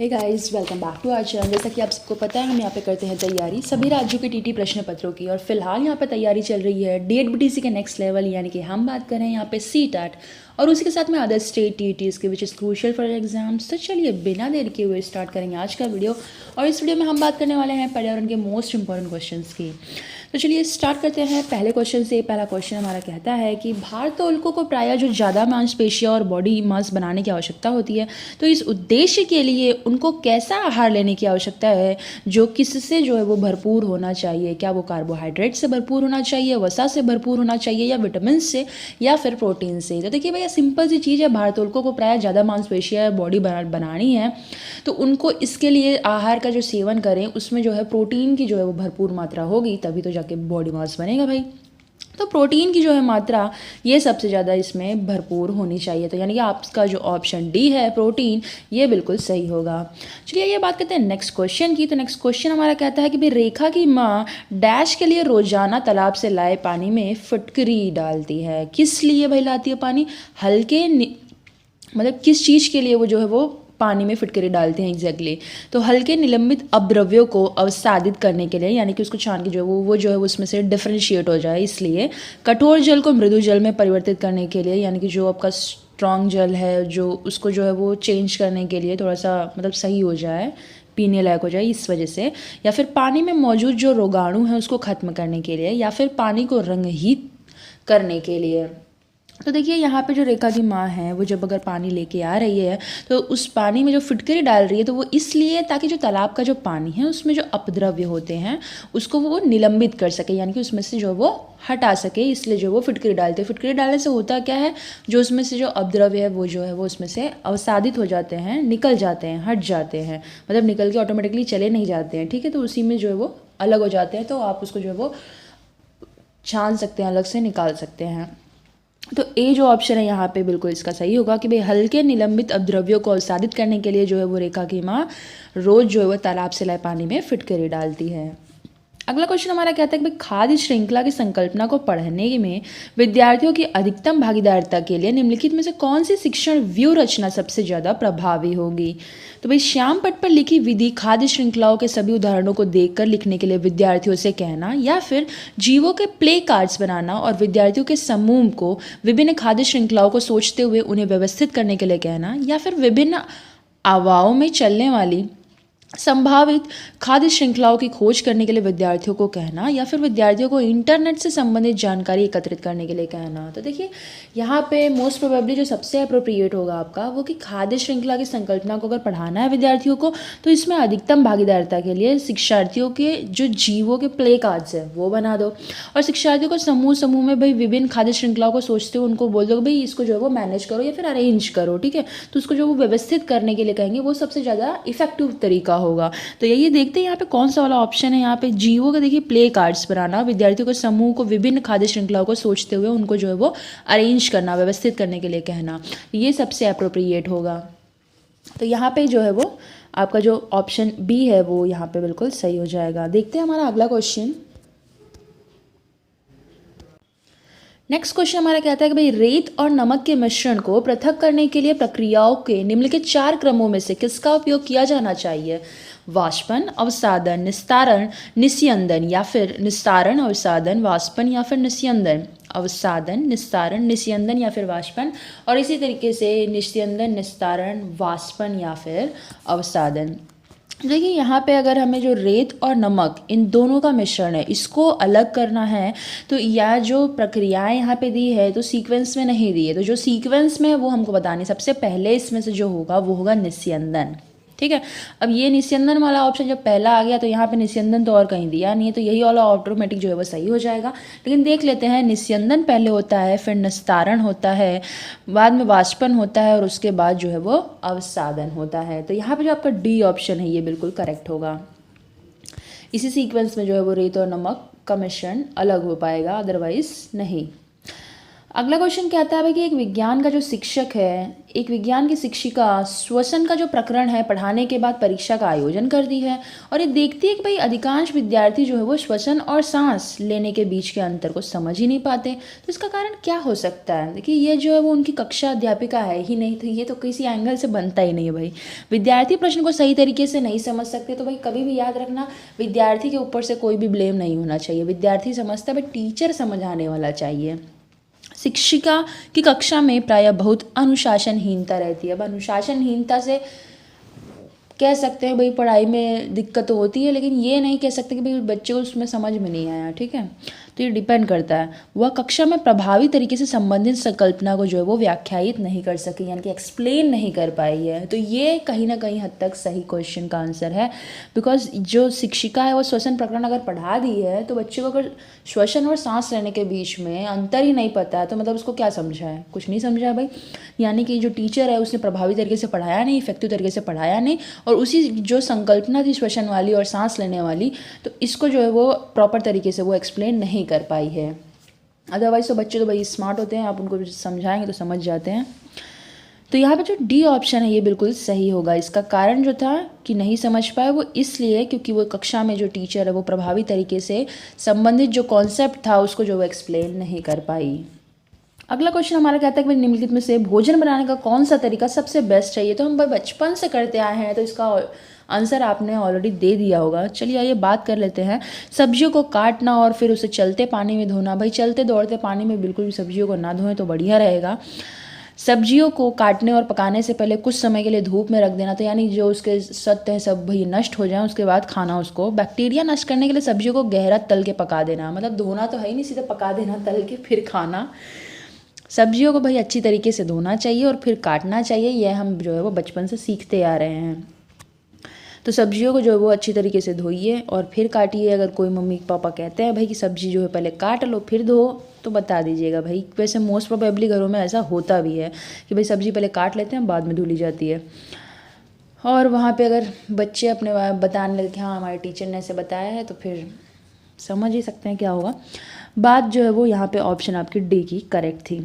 Hey guys, welcome back to our channel. जैसा कि आप सबको पता है, हम यहाँ पे करते हैं तैयारी सभी राज्यों के टीटी प्रश्न पत्रों की। और फिलहाल यहाँ पे तैयारी चल रही है डीएडबीटीसी के नेक्स्ट लेवल, यानी कि हम बात कर रहे हैं यहाँ पे सीटैट और उसी के साथ में अदर स्टेट टीटीज के which is crucial for exams. तो चलिए बिना देर किए हुए स्टार्ट करेंगे आज का वीडियो। और इस वीडियो में हम बात करने वाले हैं पर्यावरण के मोस्ट इंपॉर्टेंट क्वेश्चन की। तो चलिए स्टार्ट करते हैं पहले क्वेश्चन से। पहला क्वेश्चन हमारा कहता है कि भारोत्तोलकों को प्रायः जो ज़्यादा मांसपेशियां और बॉडी मास बनाने की आवश्यकता होती है, तो इस उद्देश्य के लिए उनको कैसा आहार लेने की आवश्यकता है जो किससे जो है वो भरपूर होना चाहिए? क्या वो कार्बोहाइड्रेट से भरपूर होना चाहिए, वसा से भरपूर होना चाहिए, या विटामिन से, या फिर प्रोटीन से? तो देखिए भैया, सिंपल सी चीज़ है, भारोत्तोलकों को प्रायः ज़्यादा मांसपेशियां बॉडी बनानी है, तो उनको इसके लिए आहार का जो सेवन करें उसमें जो है प्रोटीन की जो है वो भरपूर मात्रा होगी, तभी तो जाके बॉडी मास बनेगा भाई। तो प्रोटीन की जो है मात्रा ये सबसे ज़्यादा इसमें भरपूर होनी चाहिए। तो यानी कि आपका जो ऑप्शन डी है प्रोटीन, ये बिल्कुल सही होगा। चलिए ये बात करते हैं नेक्स्ट क्वेश्चन की। तो नेक्स्ट क्वेश्चन हमारा कहता है कि भाई रेखा की माँ डैश के लिए रोजाना तालाब से लाए पानी में फिटकरी डालती है। किस लिए भाई लाती है पानी? हल्के मतलब किस चीज़ के लिए वो जो है वो पानी में फिटकरी डालते हैं एग्जैक्टली? तो हल्के निलंबित अपद्रव्यों को अवसादित करने के लिए, यानी कि उसको छान के जो है वो जो है उसमें से डिफरेंशिएट हो जाए, इसलिए कठोर जल को मृदु जल में परिवर्तित करने के लिए, यानी कि जो आपका स्ट्रॉन्ग जल है जो उसको जो है वो चेंज करने के लिए थोड़ा सा मतलब सही हो जाए, पीने लायक हो जाए, इस वजह से, या फिर पानी में मौजूद जो रोगाणु है उसको खत्म करने के लिए, या फिर पानी को रंगहीन करने के लिए। तो देखिए यहाँ पे जो रेखा की माँ है वो जब अगर पानी लेके आ रही है तो उस पानी में जो फिटकरी डाल रही है तो वो इसलिए ताकि जो तालाब का जो पानी है उसमें जो अपद्रव्य होते हैं उसको वो निलंबित कर सके, यानी कि उसमें से जो वो हटा सके, इसलिए जो वो फिटकरी डालते हैं। फिटकरी डालने से होता क्या है, जो उसमें से जो अपद्रव्य है वो जो है वो उसमें से अवसादित हो जाते हैं, निकल जाते हैं, हट जाते हैं, मतलब निकल के ऑटोमेटिकली चले नहीं जाते हैं, ठीक है। तो उसी में जो है वो अलग हो जाते हैं, तो आप उसको जो है वो छान सकते हैं, अलग से निकाल सकते हैं। तो ए जो ऑप्शन है यहाँ पे बिल्कुल इसका सही होगा कि भाई हल्के निलंबित अपद्रव्यों को अवसादित करने के लिए जो है वो रेखा की माँ रोज जो है वो तालाब से लाए पानी में फिटकरी डालती है। अगला क्वेश्चन हमारा कहता है कि भाई खाद्य श्रृंखला की संकल्पना को पढ़ने में विद्यार्थियों की अधिकतम भागीदारिता के लिए निम्नलिखित में से कौन सी शिक्षण व्यू रचना सबसे ज़्यादा प्रभावी होगी? तो भाई श्याम पट पर लिखी विधि खाद्य श्रृंखलाओं के सभी उदाहरणों को देखकर लिखने के लिए विद्यार्थियों से कहना, या फिर जीवों के प्ले कार्ड्स बनाना और विद्यार्थियों के समूह को विभिन्न खाद्य श्रृंखलाओं को सोचते हुए उन्हें व्यवस्थित करने के लिए कहना, या फिर विभिन्न आवाओं में चलने वाली संभावित खाद्य श्रृंखलाओं की खोज करने के लिए विद्यार्थियों को कहना, या फिर विद्यार्थियों को इंटरनेट से संबंधित जानकारी एकत्रित करने के लिए कहना। तो देखिए यहाँ पे मोस्ट प्रोबेबली जो सबसे अप्रोप्रिएट होगा आपका वो कि खाद्य श्रृंखला की संकल्पना को अगर पढ़ाना है विद्यार्थियों को तो इसमें अधिकतम भागीदारिता के लिए शिक्षार्थियों के जो जीवों के प्ले कार्ड्स है वो बना दो, और शिक्षार्थियों को समूह समूह में भाई विभिन्न खाद्य श्रृंखलाओं को सोचते हुए उनको बोल दो भाई इसको जो है वो मैनेज करो या फिर अरेंज करो, ठीक है। तो उसको जो वो व्यवस्थित करने के लिए कहेंगे वो सबसे ज़्यादा इफेक्टिव तरीका होगा। तो यही देखते हैं यहाँ पे कौन सा वाला ऑप्शन है। यहाँ पे जीवों का देखिए प्ले कार्ड्स बनाना, विद्यार्थियों को समूह को विभिन्न खाद्य श्रृंखलाओं को सोचते हुए उनको जो है वो अरेंज करना, व्यवस्थित करने के लिए कहना, ये सबसे अप्रोप्रिएट होगा। तो यहाँ पे जो है वो आपका जो ऑप्शन बी है वो यहाँ पे बिल्कुल सही हो जाएगा। देखते हैं हमारा अगला क्वेश्चन। नेक्स्ट क्वेश्चन हमारा कहता है कि भाई रेत और नमक के मिश्रण को पृथक करने के लिए प्रक्रियाओं के निम्नलिखित 4 क्रमों में से किसका उपयोग किया जाना चाहिए? वाष्पन, अवसादन, निस्तारण, निस्यंदन, या फिर निस्तारण, अवसादन, वाष्पन, या फिर निस्यंदन। अवसादन, निस्तारण, निस्यंदन, या फिर वाष्पन, और इसी तरीके से निस्यंदन, निस्तारण, वाष्पन, या फिर अवसादन। देखिए यहाँ पे अगर हमें जो रेत और नमक इन दोनों का मिश्रण है इसको अलग करना है, तो यह जो प्रक्रियाएं यहाँ पे दी है तो सीक्वेंस में नहीं दी है, तो जो सीक्वेंस में है वो हमको बतानी। सबसे पहले इसमें से जो होगा वो होगा निस्यंदन, ठीक है। अब ये निस्यंदन वाला ऑप्शन जब पहला आ गया तो यहाँ पे निस्यंदन तो और कहीं दिया नहीं है, तो यही वाला ऑटोमेटिक जो है वो सही हो जाएगा। लेकिन देख लेते हैं, निस्यंदन पहले होता है, फिर निस्तारण होता है, बाद में वाष्पन होता है, और उसके बाद जो है वो अवसादन होता है। तो यहाँ पे जो आपका डी ऑप्शन है ये बिल्कुल करेक्ट होगा। इसी सीक्वेंस में जो है वो रेत और नमक का मिश्रण अलग हो पाएगा, अदरवाइज नहीं। अगला क्वेश्चन कहता है भाई कि एक विज्ञान का जो शिक्षक है, एक विज्ञान की शिक्षिका श्वसन का जो प्रकरण है पढ़ाने के बाद परीक्षा का आयोजन करती है और ये देखती है कि भाई अधिकांश विद्यार्थी जो है वो श्वसन और सांस लेने के बीच के अंतर को समझ ही नहीं पाते। तो इसका कारण क्या हो सकता है? देखिए, ये जो है वो उनकी कक्षा अध्यापिका है ही नहीं, तो ये तो किसी एंगल से बनता ही नहीं है भाई। विद्यार्थी प्रश्न को सही तरीके से नहीं समझ सकते, तो भाई कभी भी याद रखना, विद्यार्थी के ऊपर से कोई भी ब्लेम नहीं होना चाहिए। विद्यार्थी समझता है, भाई टीचर समझाने वाला चाहिए। शिक्षिका की कक्षा में प्रायः बहुत अनुशासनहीनता रहती है। अब अनुशासनहीनता से कह सकते हैं भाई पढ़ाई में दिक्कत तो होती है, लेकिन ये नहीं कह सकते कि भाई बच्चे को उसमें समझ में नहीं आया। ठीक है, तो ये डिपेंड करता है। वह कक्षा में प्रभावी तरीके से संबंधित संकल्पना को जो है वो व्याख्यायित नहीं कर सकी, यानी कि एक्सप्लेन नहीं कर पाई है। तो ये कहीं ना कहीं हद तक सही क्वेश्चन का आंसर है, बिकॉज जो शिक्षिका है वो श्वसन प्रकरण अगर पढ़ा दी है तो बच्चे को अगर श्वसन और सांस लेने के बीच में अंतर ही नहीं पता है तो मतलब उसको क्या समझा है? कुछ नहीं समझा है भाई। यानी कि जो टीचर है उसने प्रभावी तरीके से पढ़ाया नहीं, इफेक्टिव तरीके से पढ़ाया नहीं, और उसी जो संकल्पना थी श्वसन वाली और सांस लेने वाली, तो इसको जो है वो प्रॉपर तरीके से वो एक्सप्लेन नहीं कर पाई है। अदरवाइज तो बच्चे तो भाई स्मार्ट होते हैं, आप उनको समझाएंगे तो समझ जाते हैं। तो यहाँ पे जो डी ऑप्शन है ये बिल्कुल सही होगा। इसका कारण जो था कि नहीं समझ पाए वो इसलिए क्योंकि वो कक्षा में जो टीचर है वो प्रभावी तरीके से संबंधित जो कॉन्सेप्ट था उसको जो वो एक्सप्लेन नहीं कर पाई। अगला क्वेश्चन हमारा कहता है कि निम्नलिखित में से भोजन बनाने का कौन सा तरीका सबसे बेस्ट है? ये तो हम बचपन से करते आए हैं, तो इसका आंसर आपने ऑलरेडी दे दिया होगा। चलिए आइए बात कर लेते हैं। सब्जियों को काटना और फिर उसे चलते पानी में धोना। भाई चलते दौड़ते पानी में बिल्कुल भी सब्जियों को ना धोएं तो बढ़िया रहेगा। सब्जियों को काटने और पकाने से पहले कुछ समय के लिए धूप में रख देना, तो यानी जो उसके सत्व है सब भाई नष्ट हो जाए, उसके बाद खाना उसको। बैक्टीरिया नष्ट करने के लिए सब्जियों को गहरा तल के पका देना, मतलब धोना तो है ही नहीं, सीधा पका देना तल के फिर खाना। सब्जियों को भाई अच्छी तरीके से धोना चाहिए और फिर काटना चाहिए, यह हम जो है वो बचपन से सीखते आ रहे हैं। तो सब्जियों को जो है वो अच्छी तरीके से धोइए और फिर काटिए। अगर कोई मम्मी पापा कहते हैं भाई कि सब्जी जो है पहले काट लो फिर धो, तो बता दीजिएगा भाई। वैसे मोस्ट प्रोबेबली घरों में ऐसा होता भी है कि भाई सब्जी पहले काट लेते हैं बाद में धुली जाती है। और वहाँ पे अगर बच्चे अपने बताने लगे कि हाँ हमारे टीचर ने ऐसे बताया है, तो फिर समझ ही सकते हैं क्या होगा। बात जो है वो यहाँ पे ऑप्शन आपकी डी की करेक्ट थी।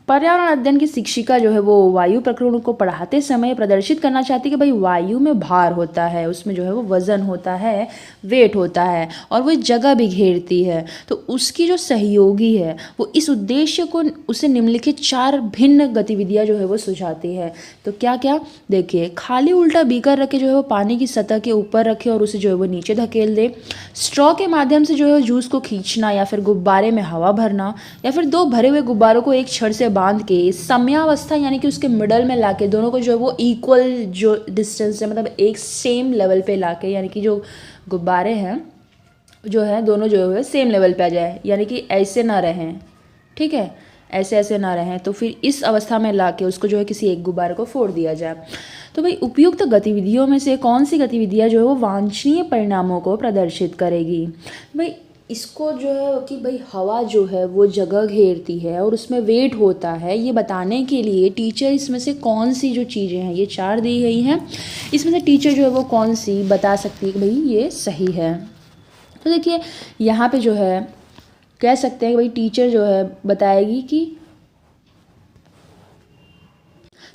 पर्यावरण अध्ययन की शिक्षिका जो है वो वायु प्रकरण को पढ़ाते समय प्रदर्शित करना चाहती है कि भाई वायु में भार होता है, उसमें जो है वो वजन होता है, वेट होता है और वो जगह भी घेरती है। तो उसकी जो सहयोगी है वो इस उद्देश्य को उसे निम्नलिखित 4 भिन्न गतिविधियां जो है वो सुझाती है। तो क्या क्या देखिए, खाली उल्टा बीकर रखे जो है वो पानी की सतह के ऊपर रखे और उसे जो है वो नीचे धकेल दे। स्ट्रॉ के माध्यम से जो है जूस को खींचना, या फिर गुब्बारे में हवा भरना, या फिर 2 भरे हुए गुब्बारों को एक छड़ से बांध के समयावस्था यानी कि उसके मिडल में लाके दोनों को जो है वो इक्वल जो डिस्टेंस है, मतलब एक सेम लेवल पे लाके, यानी कि जो गुब्बारे हैं जो है दोनों जो है सेम लेवल पे आ जाए, यानी कि ऐसे ना रहें। ठीक है, ऐसे ऐसे ना रहें, तो फिर इस अवस्था में लाके उसको जो है किसी एक गुब्बारे को फोड़ दिया जाए। तो भाई उपयुक्त गतिविधियों में से कौन सी गतिविधियाँ जो है वो वांछनीय परिणामों को प्रदर्शित करेगी? भाई इसको जो है कि भाई हवा जो है वो जगह घेरती है और उसमें वेट होता है, ये बताने के लिए टीचर इसमें से कौन सी जो चीज़ें हैं, ये 4 दी गई हैं, इसमें से टीचर जो है वो कौन सी बता सकती है कि भाई ये सही है? तो देखिए यहाँ पे जो है कह सकते हैं कि भाई टीचर जो है बताएगी कि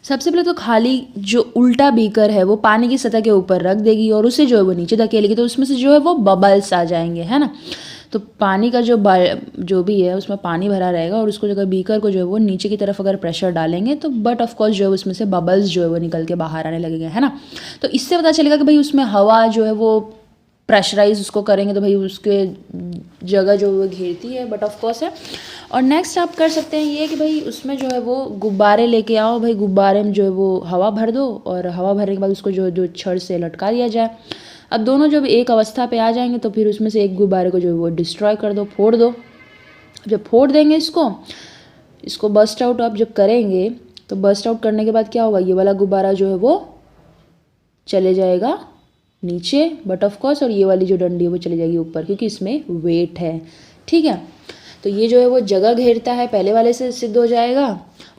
सबसे पहले तो खाली जो उल्टा बीकर है वो पानी की सतह के ऊपर रख देगी और उसे जो है वो नीचे धकेलेगी, तो उसमें से जो है वो बबल्स आ जाएंगे, है ना। तो पानी का जो भी है उसमें पानी भरा रहेगा और उसको अगर बीकर को जो है वो नीचे की तरफ अगर प्रेशर डालेंगे तो बट ऑफ कोर्स जो है उसमें से बबल्स जो है वो निकल के बाहर आने लगेंगे, है ना। तो इससे पता चलेगा कि भाई उसमें हवा जो है वो प्रेशराइज उसको करेंगे तो भाई उसके जगह जो वो घेरती है, बट ऑफ कोर्स है। और नेक्स्ट आप कर सकते हैं ये कि भाई उसमें जो है वो गुब्बारे लेके आओ, भाई गुब्बारे में जो है वो हवा भर दो और हवा भरने के बाद उसको जो छड़ से लटका दिया जाए। अब दोनों जब एक अवस्था पे आ जाएंगे तो फिर उसमें से एक गुब्बारे को जो है वो डिस्ट्रॉय कर दो, फोड़ दो। जब फोड़ देंगे इसको बस्ट आउट आप जब करेंगे तो बस्ट आउट करने के बाद क्या होगा, ये वाला गुब्बारा जो है वो चले जाएगा नीचे बट ऑफ कोर्स, और ये वाली जो डंडी है वो चली जाएगी ऊपर क्योंकि इसमें वेट है। ठीक है, तो ये जो है वो जगह घेरता है, पहले वाले से सिद्ध हो जाएगा,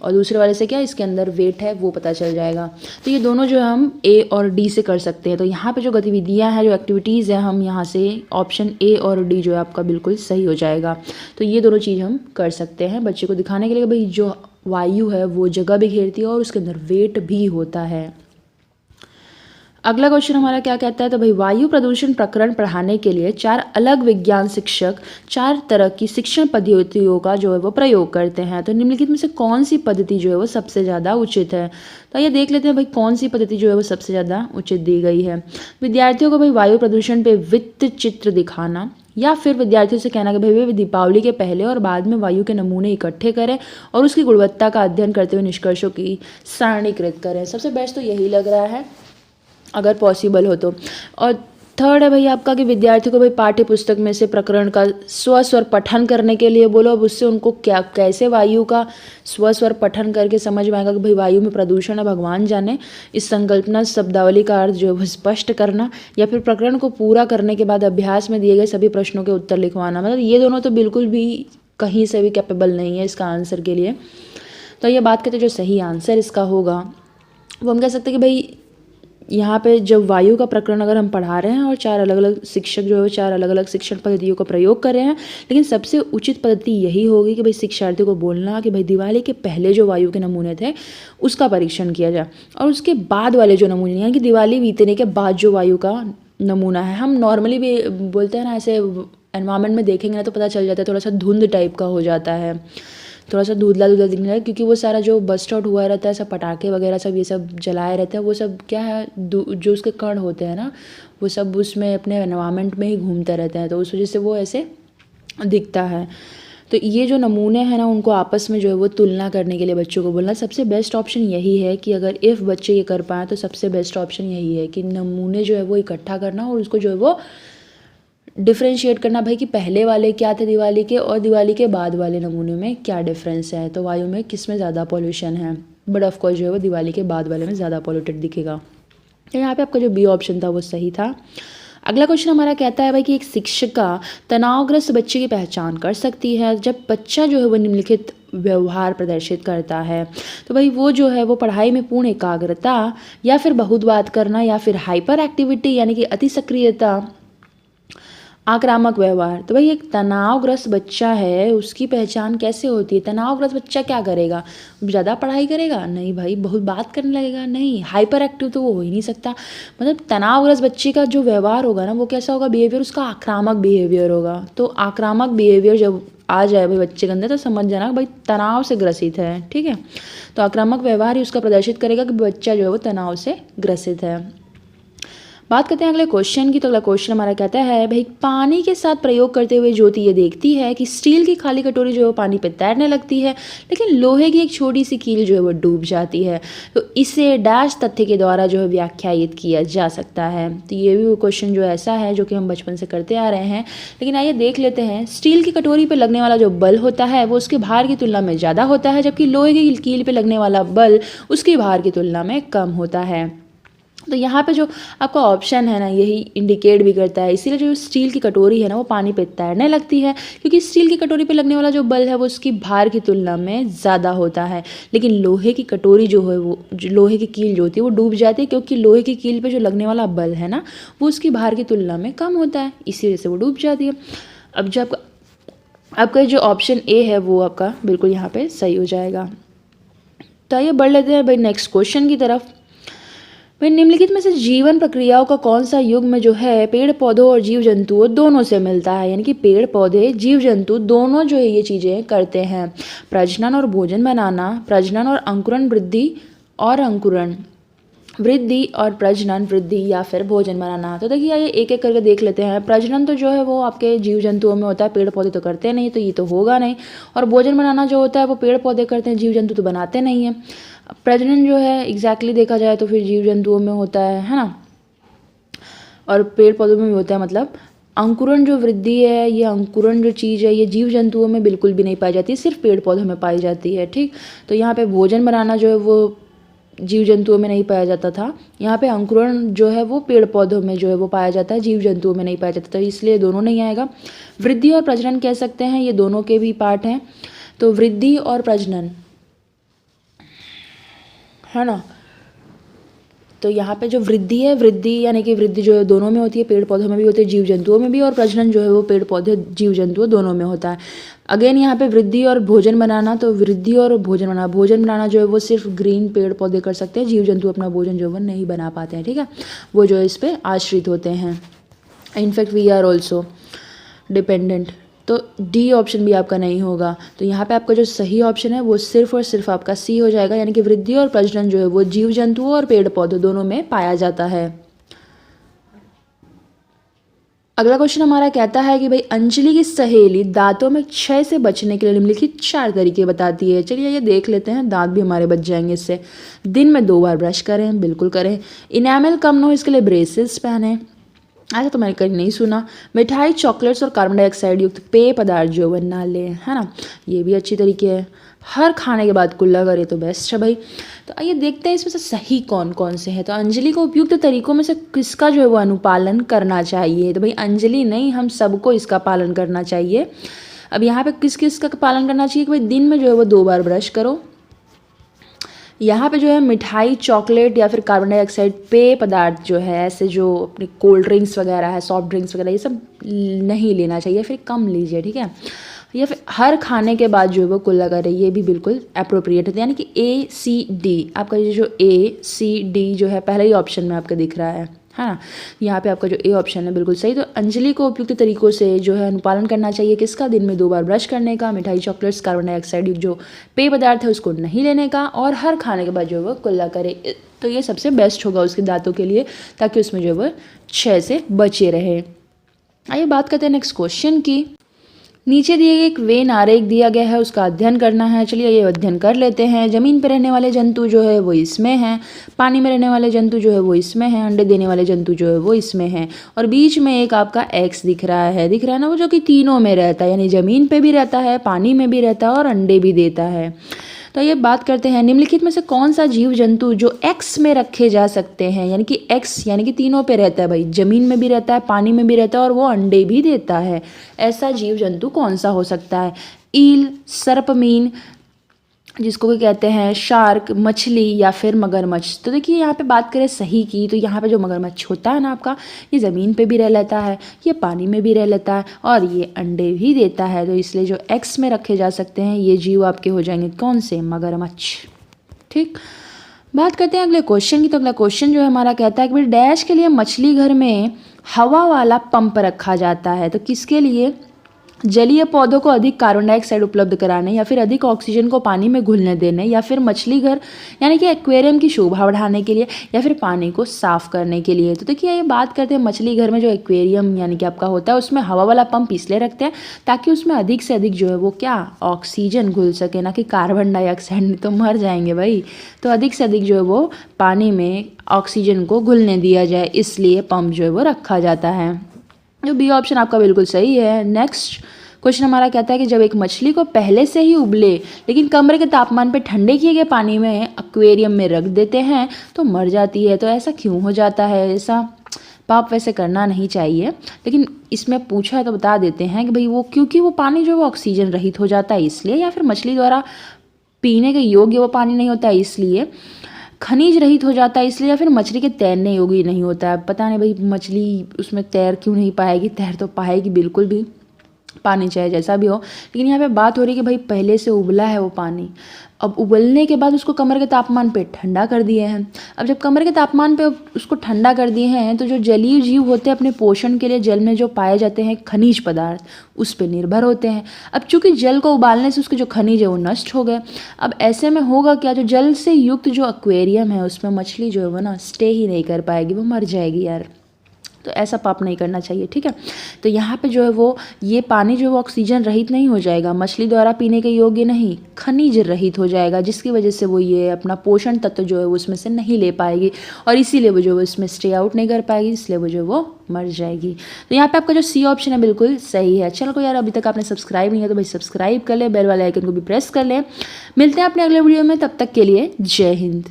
और दूसरे वाले से क्या इसके अंदर वेट है वो पता चल जाएगा। तो ये दोनों जो है हम ए और डी से कर सकते हैं। तो यहाँ पे जो गतिविधियाँ हैं, जो एक्टिविटीज़ है, हम यहाँ से ऑप्शन ए और डी जो है आपका बिल्कुल सही हो जाएगा। तो ये दोनों चीज़ हम कर सकते हैं बच्चे को दिखाने के लिए भाई जो वायु है वो जगह भी घेरती है और उसके अंदर वेट भी होता है। अगला क्वेश्चन हमारा क्या कहता है, तो भाई वायु प्रदूषण प्रकरण पढ़ाने के लिए 4 अलग विज्ञान शिक्षक 4 तरह की शिक्षण पद्धतियों का जो है वो प्रयोग करते हैं। तो निम्नलिखित में से कौन सी पद्धति जो है वो सबसे ज़्यादा उचित है। तो ये देख लेते हैं भाई कौन सी पद्धति जो है वो सबसे ज़्यादा उचित दी गई है। विद्यार्थियों को भाई वायु प्रदूषण पे वृत्त चित्र दिखाना, या फिर विद्यार्थियों से कहना कि भाई वे दीपावली के पहले और बाद में वायु के नमूने इकट्ठे करें और उसकी गुणवत्ता का अध्ययन करते हुए निष्कर्षों की सारणीकृत करें। सबसे बेस्ट तो यही लग रहा है अगर पॉसिबल हो तो। और थर्ड है भाई आपका कि विद्यार्थियों को भाई पाठ्य पुस्तक में से प्रकरण का स्वस्वर पठन करने के लिए बोलो। अब उससे उनको क्या कैसे वायु का स्वस्वर पठन करके समझ में आएगा कि भाई वायु में प्रदूषण है भगवान जाने। इस संकल्पना शब्दावली का अर्थ जो है वो स्पष्ट करना, या फिर प्रकरण को पूरा करने के बाद अभ्यास में दिए गए सभी प्रश्नों के उत्तर लिखवाना। मतलब ये दोनों तो बिल्कुल भी कहीं से भी कैपेबल नहीं है इसका आंसर के लिए। तो ये बात करते जो सही आंसर इसका होगा वो हम कह सकते हैं कि भाई यहाँ पे जब वायु का प्रकरण अगर हम पढ़ा रहे हैं और 4 अलग अलग शिक्षक जो है 4 अलग अलग शिक्षण पद्धतियों का प्रयोग कर रहे हैं, लेकिन सबसे उचित पद्धति यही होगी कि भाई शिक्षार्थियों को बोलना कि भाई दिवाली के पहले जो वायु के नमूने थे उसका परीक्षण किया जाए, और उसके बाद वाले जो नमूने यानी कि दिवाली बीतने के बाद जो वायु का नमूना है, हम नॉर्मली भी बोलते हैं ना ऐसे एनवायरनमेंट में देखेंगे ना तो पता चल जाता है थोड़ा सा धुंध टाइप का हो जाता है, थोड़ा सा धुंधला धुंधला दिखने लगा, क्योंकि वो सारा जो बस्ट आउट हुआ रहता है सब पटाखे वगैरह सब ये सब जलाए रहते हैं, वो सब क्या है जो उसके कण होते हैं ना वो सब उसमें अपने एनवायरनमेंट में ही घूमते रहते हैं, तो उस वजह से वो ऐसे दिखता है। तो ये जो नमूने हैं ना उनको आपस में जो है वो तुलना करने के लिए बच्चों को बोलना सबसे बेस्ट ऑप्शन यही है कि अगर इफ़ बच्चे ये कर पाएँ तो सबसे बेस्ट ऑप्शन यही है कि नमूने जो है वो इकट्ठा करना और उसको जो है वो डिफ्रेंशिएट करना भाई कि पहले वाले क्या थे दिवाली के और दिवाली के बाद वाले नमूने में क्या डिफरेंस है, तो वायु में किस में ज़्यादा पॉल्यूशन है। बट ऑफकोर्स जो है वो दिवाली के बाद वाले में ज़्यादा पॉल्यूटेड दिखेगा। तो यहाँ पे आपका जो बी ऑप्शन था वो सही था। अगला क्वेश्चन हमारा कहता है भाई कि एक शिक्षिका तनावग्रस्त बच्चे की पहचान कर सकती है जब बच्चा जो है वो निम्नलिखित व्यवहार प्रदर्शित करता है। तो भाई वो जो है वो पढ़ाई में पूर्ण एकाग्रता, या फिर बहुत बात करना, या फिर हाइपर एक्टिविटी यानी कि अति सक्रियता, आक्रामक व्यवहार। तो भाई एक तनावग्रस्त बच्चा है उसकी पहचान कैसे होती है। तनावग्रस्त बच्चा क्या करेगा, ज़्यादा पढ़ाई करेगा नहीं भाई, बहुत बात करने लगेगा नहीं, हाइपर एक्टिव तो वो हो ही नहीं सकता। मतलब तनावग्रस्त बच्चे का जो व्यवहार होगा ना वो कैसा होगा, बिहेवियर उसका आक्रामक बिहेवियर होगा। तो आक्रामक बिहेवियर जब आ जाए भाई बच्चे के अंदर तो समझ जाना भाई तनाव से ग्रसित है, ठीक है। तो आक्रामक व्यवहार ही उसका प्रदर्शित करेगा कि बच्चा जो है वो तनाव से ग्रसित है। बात करते हैं अगले क्वेश्चन की। तो अगला क्वेश्चन हमारा कहता है भाई पानी के साथ प्रयोग करते हुए ज्योति ये देखती है कि स्टील की खाली कटोरी जो है वो पानी पे तैरने लगती है, लेकिन लोहे की एक छोटी सी कील जो है वो डूब जाती है। तो इसे डैश तथ्य के द्वारा जो है व्याख्यायित किया जा सकता है। तो ये भी वो क्वेश्चन जो ऐसा है जो कि हम बचपन से करते आ रहे हैं, लेकिन आइए देख लेते हैं। स्टील की कटोरी पर लगने वाला जो बल होता है वो उसके भार की तुलना में ज़्यादा होता है, जबकि लोहे की कील पर लगने वाला बल उसके भार की तुलना में कम होता है। तो यहाँ पे जो आपका ऑप्शन है ना यही इंडिकेट भी करता है। इसीलिए जो स्टील की कटोरी है ना वो पानी पे तैरने लगती है, क्योंकि स्टील की कटोरी पे लगने वाला जो बल है वो उसकी भार की तुलना में ज़्यादा होता है। लेकिन लोहे की कटोरी जो है वो लोहे की कील जो होती है वो डूब जाती है, क्योंकि लोहे की कील पे जो लगने वाला बल है ना वो उसकी भार की तुलना में कम होता है, इसी वजह से वो डूब जाती है। अब जो आपका जो ऑप्शन ए है वो आपका बिल्कुल यहाँ पर सही हो जाएगा। तो आइए बढ़ लेते हैं भाई नेक्स्ट क्वेश्चन की तरफ। भाई निम्नलिखित में से जीवन प्रक्रियाओं का कौन सा युग में जो है पेड़ पौधों और जीव जंतुओं दोनों से मिलता है। यानी कि पेड़ पौधे जीव जंतु दोनों जो है ये चीज़ें करते हैं। प्रजनन और भोजन बनाना, प्रजनन और अंकुरण वृद्धि और अंकुरण वृद्धि और प्रजनन वृद्धि या फिर भोजन बनाना। तो देखिए ये एक एक करके देख लेते हैं। प्रजनन तो जो है वो आपके जीव जंतुओं में होता है, पेड़ पौधे तो करते नहीं, तो ये तो होगा नहीं। और भोजन बनाना जो होता है वो पेड़ पौधे करते हैं, जीव जंतु तो बनाते नहीं हैं। प्रजनन जो है एग्जैक्टली देखा जाए तो फिर जीव जंतुओं में होता है ना, और पेड़ पौधों में भी होता है। मतलब अंकुरण जो वृद्धि है, ये अंकुरण जो चीज़ है ये जीव जंतुओं में बिल्कुल भी नहीं पाई जाती, सिर्फ पेड़ पौधों में पाई जाती है, ठीक। तो यहाँ पे भोजन बनाना जो है वो जीव जंतुओं में नहीं पाया जाता था। यहाँ पे अंकुरण जो है वो पेड़ पौधों में जो है वो पाया जाता है, जीव जंतुओं में नहीं पाया जाता, तो इसलिए दोनों नहीं आएगा। वृद्धि और प्रजनन कह सकते हैं, ये दोनों के भी पार्ट हैं। तो वृद्धि और प्रजनन है ना, तो यहाँ पे जो वृद्धि है, वृद्धि यानी कि वृद्धि जो है दोनों में होती है, पेड़ पौधों में भी होती है, जीव जंतुओं में भी, और प्रजनन जो है वो पेड़ पौधे जीव जंतुओं दोनों में होता है। अगेन यहाँ पे वृद्धि और भोजन बनाना, तो वृद्धि और भोजन बनाना जो है वो सिर्फ ग्रीन पेड़ पौधे कर सकते हैं, जीव जंतु अपना भोजन जो है वो नहीं बना पाते हैं, ठीक है, वो जो है इस पर आश्रित होते हैं। In fact we are also dependent. तो डी ऑप्शन भी आपका नहीं होगा। तो यहाँ पे आपका जो सही ऑप्शन है वो सिर्फ और सिर्फ आपका सी हो जाएगा, यानी कि वृद्धि और प्रजनन जो है वो जीव जंतुओं और पेड़ पौधों दोनों में पाया जाता है। अगला क्वेश्चन हमारा कहता है कि भाई अंजलि की सहेली दांतों में क्षय से बचने के लिए निम्नलिखित 4 तरीके बताती है। चलिए ये देख लेते हैं, दांत भी हमारे बच जाएंगे इससे। दिन में 2 बार ब्रश करें, बिल्कुल करें। इनेमल कम न हो इसके लिए ब्रेसेस पहने, ऐसा तो मैंने कहीं नहीं सुना। मिठाई, चॉकलेट्स और कार्बन डाइऑक्साइड युक्त पेय पदार्थ जो है ना लें, है ना, ये भी अच्छी तरीके है। हर खाने के बाद कुल्ला करे तो बेस्ट है भाई। तो आइए देखते हैं इसमें से सही कौन कौन से हैं। तो अंजलि को उपयुक्त तरीकों में से किसका जो है वो अनुपालन करना चाहिए। तो भाई अंजलि नहीं, हम सबको इसका पालन करना चाहिए। अब यहाँ पे किस किस का पालन करना चाहिए कि भाई दिन में जो है वो 2 बार ब्रश करो। यहाँ पे जो है मिठाई, चॉकलेट या फिर कार्बन डाइऑक्साइड पेय पदार्थ जो है, ऐसे जो अपने कोल्ड ड्रिंक्स वगैरह है, सॉफ्ट ड्रिंक्स वगैरह, ये सब नहीं लेना चाहिए, फिर कम लीजिए, ठीक है। या फिर हर खाने के बाद जो है वो कुल्ला करें, ये भी बिल्कुल अप्रोप्रिएट है। यानी कि A-C-D आपका ये जो A-C-D जो है पहले ही ऑप्शन में आपका दिख रहा है ना, यहाँ पे आपका जो ए ऑप्शन है बिल्कुल सही। तो अंजलि को उपयुक्त तरीकों से जो है अनुपालन करना चाहिए किसका, दिन में 2 बार ब्रश करने का, मिठाई, चॉकलेट्स, कार्बन डाइऑक्साइड जो पेय पदार्थ है उसको नहीं लेने का, और हर खाने के बाद जो है वो कुल्ला करे। तो ये सबसे बेस्ट होगा उसके दांतों के लिए, ताकि उसमें जो है वो क्षय से बचे रहे। आइए बात करते हैं नेक्स्ट क्वेश्चन की। नीचे दिए गए एक वेन आरेख दिया गया है, उसका अध्ययन करना है। चलिए ये अध्ययन कर लेते हैं। ज़मीन पर रहने वाले जंतु जो है वो इसमें हैं, पानी में रहने वाले जंतु जो है वो इसमें हैं, अंडे देने वाले जंतु जो है वो इसमें हैं, और बीच में एक आपका एक्स दिख रहा है ना, वो जो कि तीनों में रहता है, यानी ज़मीन पे भी रहता है, पानी में भी रहता है और अंडे भी देता है। तो ये बात करते हैं निम्नलिखित में से कौन सा जीव जंतु जो एक्स में रखे जा सकते हैं, यानी कि एक्स यानी कि तीनों पे रहता है भाई, जमीन में भी रहता है, पानी में भी रहता है और वो अंडे भी देता है। ऐसा जीव जंतु कौन सा हो सकता है। ईल, सर्पमीन, जिसको भी कहते हैं शार्क, मछली या फिर मगरमच्छ। तो देखिए यहाँ पे बात करें सही की, तो यहाँ पे जो मगरमच्छ होता है ना आपका, ये ज़मीन पे भी रह लेता है, ये पानी में भी रह लेता है और ये अंडे भी देता है। तो इसलिए जो एक्स में रखे जा सकते हैं ये जीव आपके हो जाएंगे कौन से, मगरमच्छ। ठीक, बात करते हैं अगले क्वेश्चन की। तो अगला क्वेश्चन जो है हमारा कहता है कि डैश के लिए मछली घर में हवा वाला पंप रखा जाता है। तो किसके लिए, जलीय पौधों को अधिक कार्बन डाइऑक्साइड उपलब्ध कराने, या फिर अधिक ऑक्सीजन को पानी में घुलने देने, या फिर मछली घर यानी कि एक्वेरियम की शोभा बढ़ाने के लिए, या फिर पानी को साफ करने के लिए। तो देखिए ये बात करते हैं मछली घर में जो एक्वेरियम यानी कि आपका होता है उसमें हवा वाला पंप इसलिए रखते हैं ताकि उसमें अधिक से अधिक जो है वो क्या, ऑक्सीजन घुल सके, ना कि कार्बन डाइऑक्साइड, नहीं तो मर जाएंगे भाई। तो अधिक से अधिक जो है वो पानी में ऑक्सीजन को घुलने दिया जाए, इसलिए पंप जो है वो रखा जाता है। जो बी ऑप्शन आपका बिल्कुल सही है। नेक्स्ट क्वेश्चन हमारा कहता है कि जब एक मछली को पहले से ही उबले लेकिन कमरे के तापमान पर ठंडे किए गए पानी में एक्वेरियम में रख देते हैं तो मर जाती है। तो ऐसा क्यों हो जाता है, ऐसा पाप वैसे करना नहीं चाहिए, लेकिन इसमें पूछा है तो बता देते हैं कि भाई वो क्योंकि वो पानी जो है वो ऑक्सीजन रहित हो जाता है इसलिए, या फिर मछली द्वारा पीने के योग्य वो पानी नहीं होता है इसलिए, खनिज रहित हो जाता है इसलिए, या फिर मछली के तैरने योग्य नहीं होता है। पता नहीं भाई मछली उसमें तैर क्यों नहीं पाएगी, तैर तो पाएगी बिल्कुल भी, पानी चाहे जैसा भी हो। लेकिन यहाँ पे बात हो रही है कि भाई पहले से उबला है वो पानी, अब उबलने के बाद उसको कमरे के तापमान पे ठंडा कर दिए हैं। अब जब कमरे के तापमान पे उसको ठंडा कर दिए हैं तो जो जलीय जीव होते हैं अपने पोषण के लिए जल में जो पाए जाते हैं खनिज पदार्थ उस पर निर्भर होते हैं। अब चूंकि जल को उबालने से उसके जो खनिज है वो नष्ट हो गए। अब ऐसे में होगा क्या, जो जल से युक्त जो एक्वेरियम है उसमें मछली जो है वो ना स्टे ही नहीं कर पाएगी, वो मर जाएगी यार। तो ऐसा पाप नहीं करना चाहिए, ठीक है। तो यहाँ पे जो है वो ये पानी जो है वो ऑक्सीजन रहित नहीं हो जाएगा, मछली द्वारा पीने के योग्य नहीं, खनिज रहित हो जाएगा, जिसकी वजह से वो ये अपना पोषण तत्व जो है वो उसमें से नहीं ले पाएगी और इसीलिए वो जो है इसमें स्टे आउट नहीं कर पाएगी, इसलिए वो जो है वो मर जाएगी। तो यहाँ पे आपका जो सी ऑप्शन है बिल्कुल सही है। चलो यार अभी तक आपने सब्सक्राइब नहीं किया तो भाई सब्सक्राइब कर ले, बेल वाले आइकन को भी प्रेस कर ले। मिलते हैं अपने अगले वीडियो में, तब तक के लिए जय हिंद।